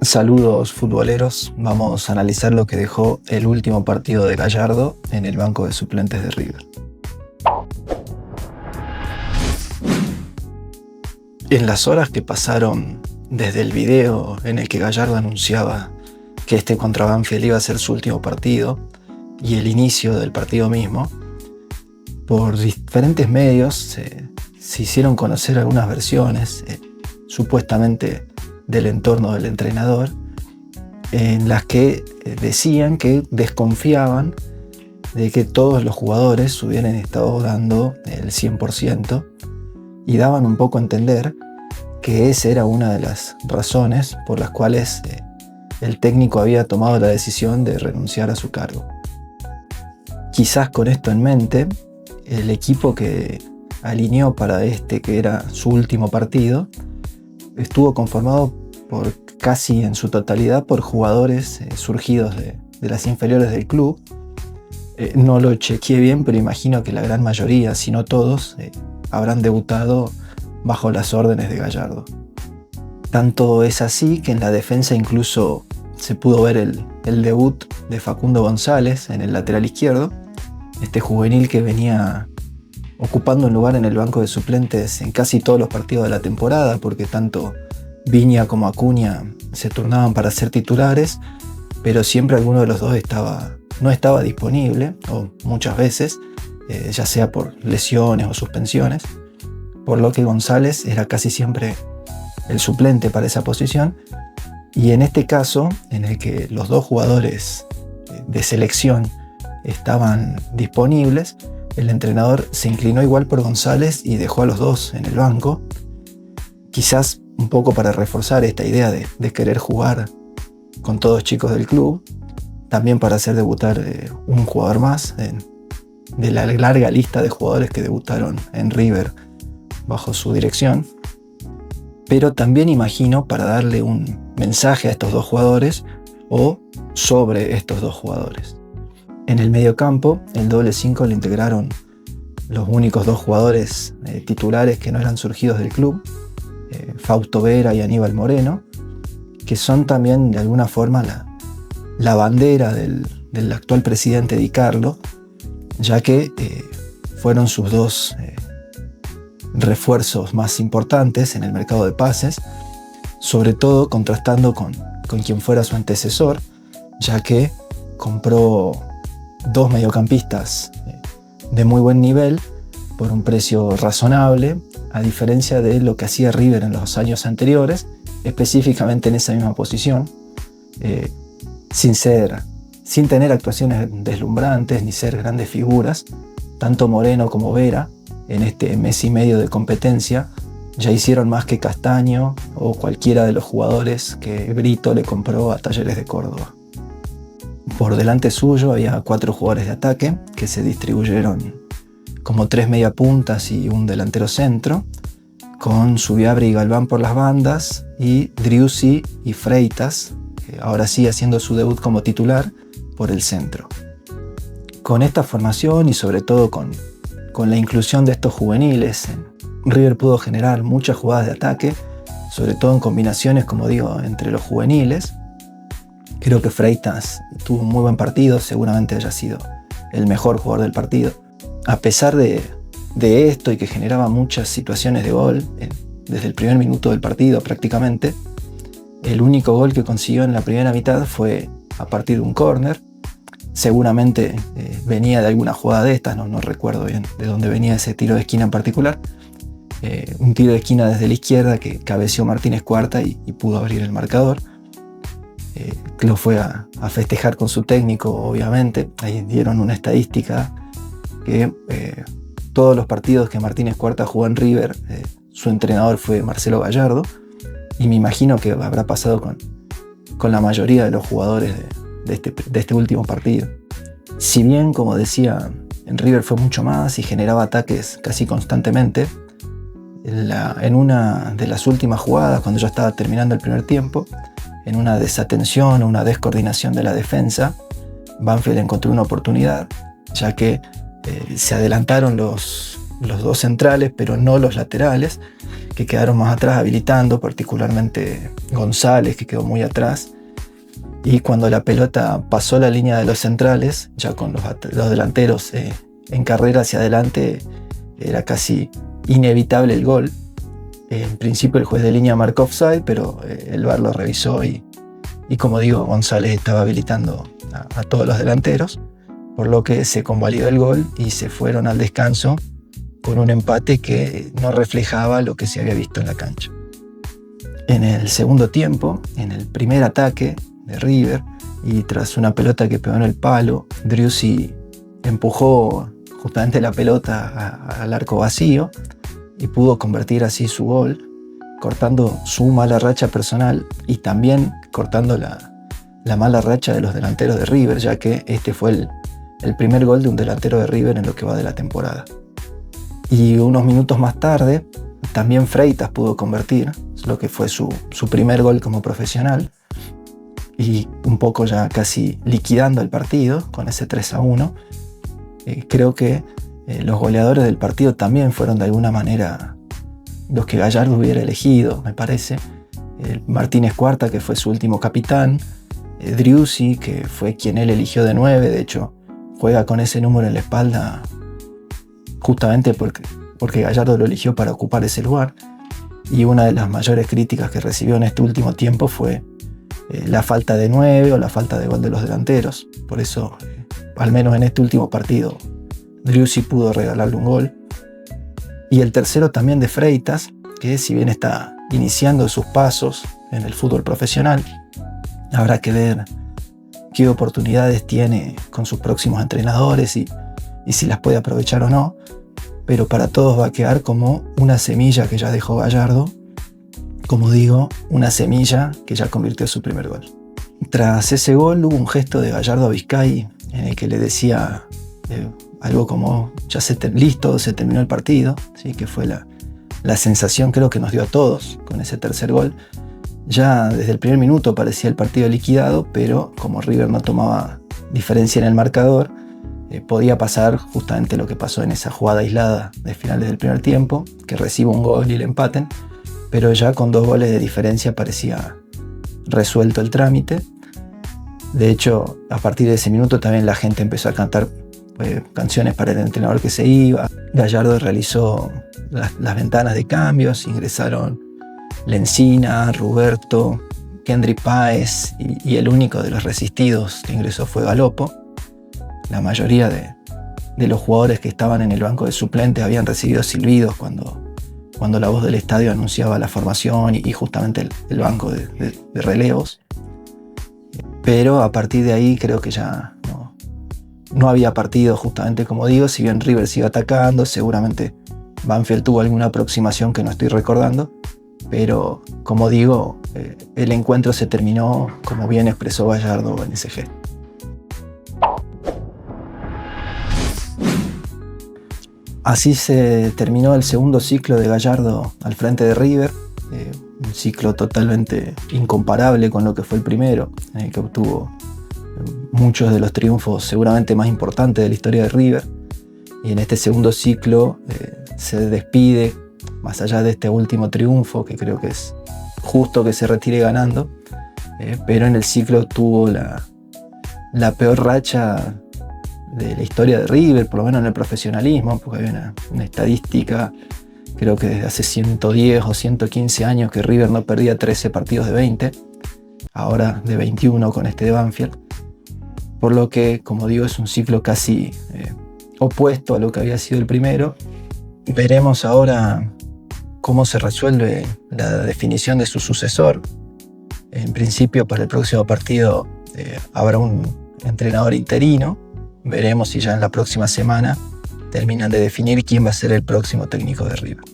Saludos futboleros, vamos a analizar lo que dejó el último partido de Gallardo en el banco de suplentes de River. En las horas que pasaron desde el video en el que Gallardo anunciaba que este contra Banfield iba a ser su último partido y el inicio del partido mismo, por diferentes medios se hicieron conocer algunas versiones, supuestamente del entorno del entrenador, en las que decían que desconfiaban de que todos los jugadores hubieran estado dando el 100% y daban un poco a entender que esa era una de las razones por las cuales el técnico había tomado la decisión de renunciar a su cargo. Quizás con esto en mente, el equipo que alineó para que era su último partido, estuvo conformado por casi en su totalidad por jugadores surgidos de las inferiores del club. No lo chequeé bien, pero imagino que la gran mayoría, si no todos, habrán debutado bajo las órdenes de Gallardo. Tanto es así que en la defensa incluso se pudo ver el debut de Facundo González en el lateral izquierdo, este juvenil que venía ocupando un lugar en el banco de suplentes en casi todos los partidos de la temporada, porque tanto Viña como Acuña se turnaban para ser titulares, pero siempre alguno de los dos no estaba disponible, o muchas veces, ya sea por lesiones o suspensiones, por lo que González era casi siempre el suplente para esa posición. Y en este caso, en el que los dos jugadores de selección estaban disponibles, el entrenador se inclinó igual por González y dejó a los dos en el banco, quizás un poco para reforzar esta idea de querer jugar con todos chicos del club, también para hacer debutar un jugador más de la larga lista de jugadores que debutaron en River bajo su dirección, pero también imagino para darle un mensaje a estos dos jugadores o sobre estos dos jugadores. En el mediocampo, el doble 5 lo integraron los únicos dos jugadores titulares que no eran surgidos del club, Fausto Vera y Aníbal Moreno, que son también de alguna forma la bandera del actual presidente Di Carlo, ya que fueron sus dos refuerzos más importantes en el mercado de pases, sobre todo contrastando con quien fuera su antecesor, ya que compró dos mediocampistas de muy buen nivel por un precio razonable, a diferencia de lo que hacía River en los años anteriores, específicamente en esa misma posición, sin tener actuaciones deslumbrantes ni ser grandes figuras. Tanto Moreno como Vera, en este mes y medio de competencia, ya hicieron más que Castaño o cualquiera de los jugadores que Brito le compró a Talleres de Córdoba. Por delante suyo había 4 jugadores de ataque que se distribuyeron como 3 mediapuntas y un delantero centro, con Subiabre y Galván por las bandas y Driussi y Freitas, ahora sí haciendo su debut como titular, por el centro. Con esta formación y sobre todo con la inclusión de estos juveniles, River pudo generar muchas jugadas de ataque, sobre todo en combinaciones, como digo, entre los juveniles. Creo que Freitas tuvo un muy buen partido, seguramente haya sido el mejor jugador del partido. A pesar de esto y que generaba muchas situaciones de gol, desde el primer minuto del partido prácticamente, el único gol que consiguió en la primera mitad fue a partir de un córner. Seguramente venía de alguna jugada de estas, no recuerdo bien de dónde venía ese tiro de esquina en particular. Un tiro de esquina desde la izquierda que cabeceó Martínez Cuarta y pudo abrir el marcador. Lo fue a festejar con su técnico, obviamente. Ahí dieron una estadística que todos los partidos que Martínez Cuarta jugó en River, su entrenador fue Marcelo Gallardo, y me imagino que habrá pasado con la mayoría de los jugadores de este último partido. Si bien, como decía, en River fue mucho más y generaba ataques casi constantemente, en una de las últimas jugadas, cuando ya estaba terminando el primer tiempo, en una desatención o una descoordinación de la defensa, Banfield encontró una oportunidad, ya que se adelantaron los los dos centrales, pero no los laterales, que quedaron más atrás habilitando, particularmente González, que quedó muy atrás. Y cuando la pelota pasó la línea de los centrales, ya con los delanteros en carrera hacia adelante, era casi inevitable el gol. En principio el juez de línea marcó offside, pero el VAR lo revisó y como digo, González estaba habilitando a todos los delanteros, por lo que se convalidó el gol y se fueron al descanso con un empate que no reflejaba lo que se había visto en la cancha. En el segundo tiempo, en el primer ataque de River, y tras una pelota que pegó en el palo, Driussi empujó justamente la pelota al arco vacío y pudo convertir así su gol, cortando su mala racha personal y también cortando la mala racha de los delanteros de River, ya que este fue el primer gol de un delantero de River en lo que va de la temporada. Y unos minutos más tarde, también Freitas pudo convertir lo que fue su primer gol como profesional, y un poco ya casi liquidando el partido con ese 3-1. Creo que los goleadores del partido también fueron de alguna manera los que Gallardo hubiera elegido, me parece. Martínez Cuarta, que fue su último capitán, Driussi, que fue quien él eligió de 9, de hecho juega con ese número en la espalda justamente porque Gallardo lo eligió para ocupar ese lugar. Y una de las mayores críticas que recibió en este último tiempo fue la falta de 9 o la falta de gol de los delanteros. Por eso, al menos en este último partido, Driussi pudo regalarle un gol. Y el tercero también de Freitas, que si bien está iniciando sus pasos en el fútbol profesional, habrá que ver qué oportunidades tiene con sus próximos entrenadores y si las puede aprovechar o no. Pero para todos va a quedar como una semilla que ya dejó Gallardo, como digo, una semilla que ya convirtió su primer gol. Tras ese gol hubo un gesto de Gallardo a Vizcay en el que le decía algo como ya listo, se terminó el partido, ¿sí? Que fue la sensación creo que nos dio a todos con ese tercer gol. Ya desde el primer minuto parecía el partido liquidado, pero como River no tomaba diferencia en el marcador, podía pasar justamente lo que pasó en esa jugada aislada de finales del primer tiempo, que reciba un gol y le empaten, pero ya con 2 goles de diferencia parecía resuelto el trámite. De hecho, a partir de ese minuto también la gente empezó a cantar canciones para el entrenador que se iba. Gallardo realizó las ventanas de cambios, ingresaron Lencina, Ruberto, Kendrick Páez y el único de los resistidos que ingresó fue Galopo. La mayoría de los jugadores que estaban en el banco de suplentes habían recibido silbidos cuando la voz del estadio anunciaba la formación y justamente el banco de relevos. Pero a partir de ahí creo que ya no había partido, justamente como digo. Si bien River sigue atacando, seguramente Banfield tuvo alguna aproximación que no estoy recordando, pero como digo, el encuentro se terminó como bien expresó Gallardo en ese gesto. Así se terminó el segundo ciclo de Gallardo al frente de River, un ciclo totalmente incomparable con lo que fue el primero, en el que obtuvo muchos de los triunfos seguramente más importantes de la historia de River. Y en este segundo ciclo se despide, más allá de este último triunfo, que creo que es justo que se retire ganando, pero en el ciclo tuvo la peor racha de la historia de River, por lo menos en el profesionalismo, porque había una estadística, creo que desde hace 110 o 115 años que River no perdía 13 partidos de 20, ahora de 21 con este de Banfield, por lo que, como digo, es un ciclo casi opuesto a lo que había sido el primero. Veremos ahora cómo se resuelve la definición de su sucesor. En principio, para el próximo partido habrá un entrenador interino. Veremos si ya en la próxima semana terminan de definir quién va a ser el próximo técnico de River.